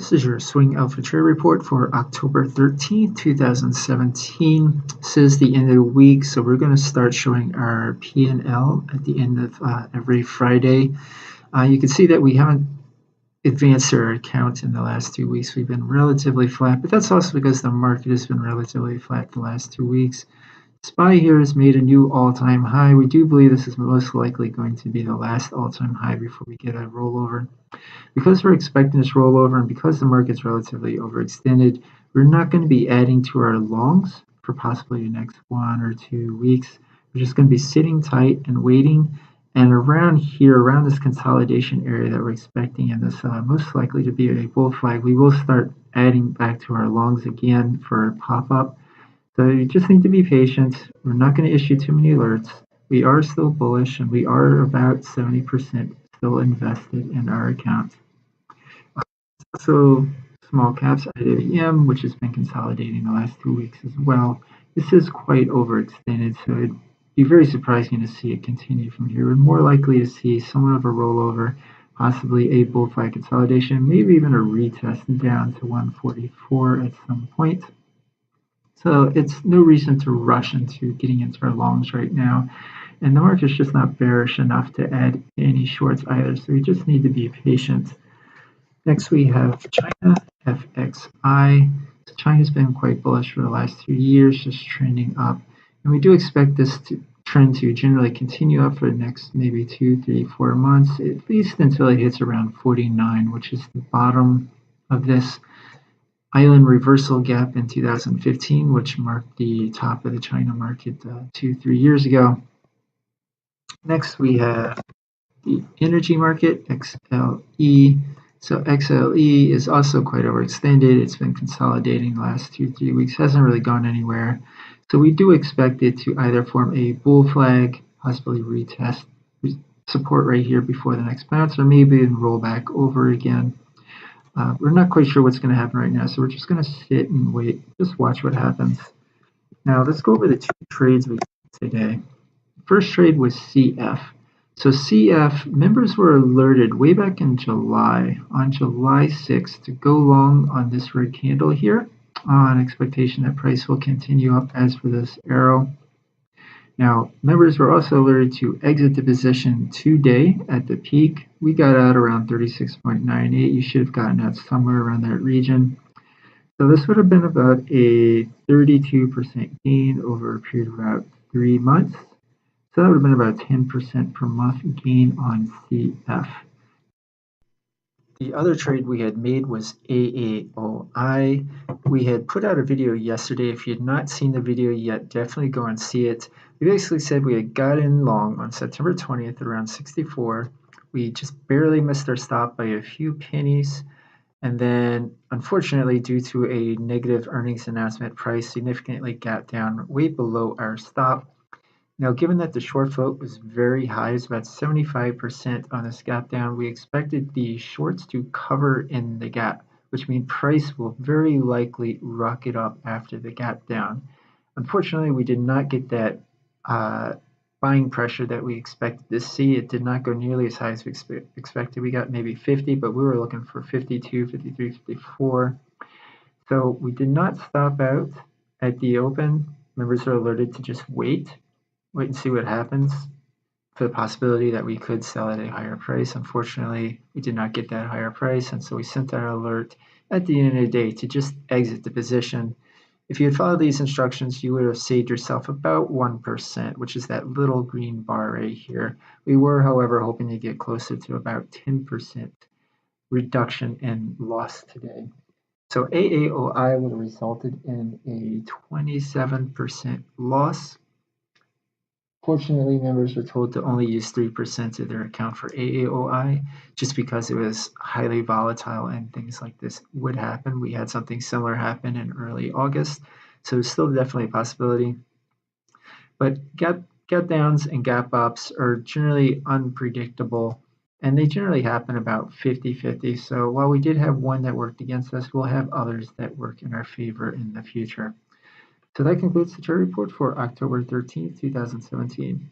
This is your Swing Alpha Trade Report for October 13th, 2017. This is the end of the week, so we're going to start showing our P&L at the end of every Friday. You can see that we haven't advanced our account in the last 2 weeks. We've been relatively flat, but that's also because the market has been relatively flat the last 2 weeks. SPY here has made a new all-time high. We do believe this is most likely going to be the last all-time high before we get a rollover. Because we're expecting this rollover and because the market's relatively overextended, we're not going to be adding to our longs for possibly the next 1 or 2 weeks. We're just going to be sitting tight and waiting. And around here, around this consolidation area that we're expecting, and this most likely to be a bull flag, we will start adding back to our longs again for a pop-up. So you just need to be patient. We're not going to issue too many alerts. We are still bullish, and we are about 70% still invested in our account. Also, small caps IWM, which has been consolidating the last 2 weeks as well. This is quite overextended, so it'd be very surprising to see it continue from here. We're more likely to see somewhat of a rollover, possibly a bull flag consolidation, maybe even a retest down to 144 at some point. So it's no reason to rush into getting into our longs right now. And the market's just not bearish enough to add any shorts either. So we just need to be patient. Next, we have China, FXI. So China's been quite bullish for the last 2 years, just trending up. And we do expect this trend to generally continue up for the next maybe 2, 3, 4 months, at least until it hits around 49, which is the bottom of this island reversal gap in 2015, which marked the top of the China market 2, 3 years ago. Next, we have the energy market, XLE. So XLE is also quite overextended. It's been consolidating the last 2, 3 weeks, hasn't really gone anywhere. So we do expect it to either form a bull flag, possibly retest support right here before the next bounce, or maybe even roll back over again. We're not quite sure what's going to happen right now, so we're just going to sit and wait, just watch what happens. Now, let's go over the 2 trades we did today. First trade was CF. So CF, members were alerted way back in July, on July 6th, to go long on this red candle here, on expectation that price will continue up as for this arrow. Now, members were also alerted to exit the position today at the peak. We got out around 36.98. You should have gotten out somewhere around that region. So this would have been about a 32% gain over a period of about 3 months. So that would have been about 10% per month gain on CF. The other trade we had made was AAOI. We had put out a video yesterday. If you had not seen the video yet, definitely go and see it. We basically said we had got in long on September 20th at around 64. We just barely missed our stop by a few pennies. And then, unfortunately, due to a negative earnings announcement, price significantly got down way below our stop. Now, given that the short float was very high, it's about 75% on this gap down, we expected the shorts to cover in the gap, which means price will very likely rocket up after the gap down. Unfortunately, we did not get that buying pressure that we expected to see. It did not go nearly as high as we expected. We got maybe 50, but we were looking for 52, 53, 54. So we did not stop out at the open. Members are alerted to just wait and see what happens for the possibility that we could sell at a higher price. Unfortunately, we did not get that higher price, and so we sent our alert at the end of the day to just exit the position. If you had followed these instructions, you would have saved yourself about 1%, which is that little green bar right here. We were, however, hoping to get closer to about 10% reduction in loss today. So AAOI would have resulted in a 27% loss. Fortunately, members were told to only use 3% of their account for AAOI just because it was highly volatile and things like this would happen. We had something similar happen in early August, so it's still definitely a possibility. But gap downs and gap ups are generally unpredictable, and they generally happen about 50-50. So while we did have one that worked against us, we'll have others that work in our favor in the future. So that concludes the trade report for October 13th, 2017.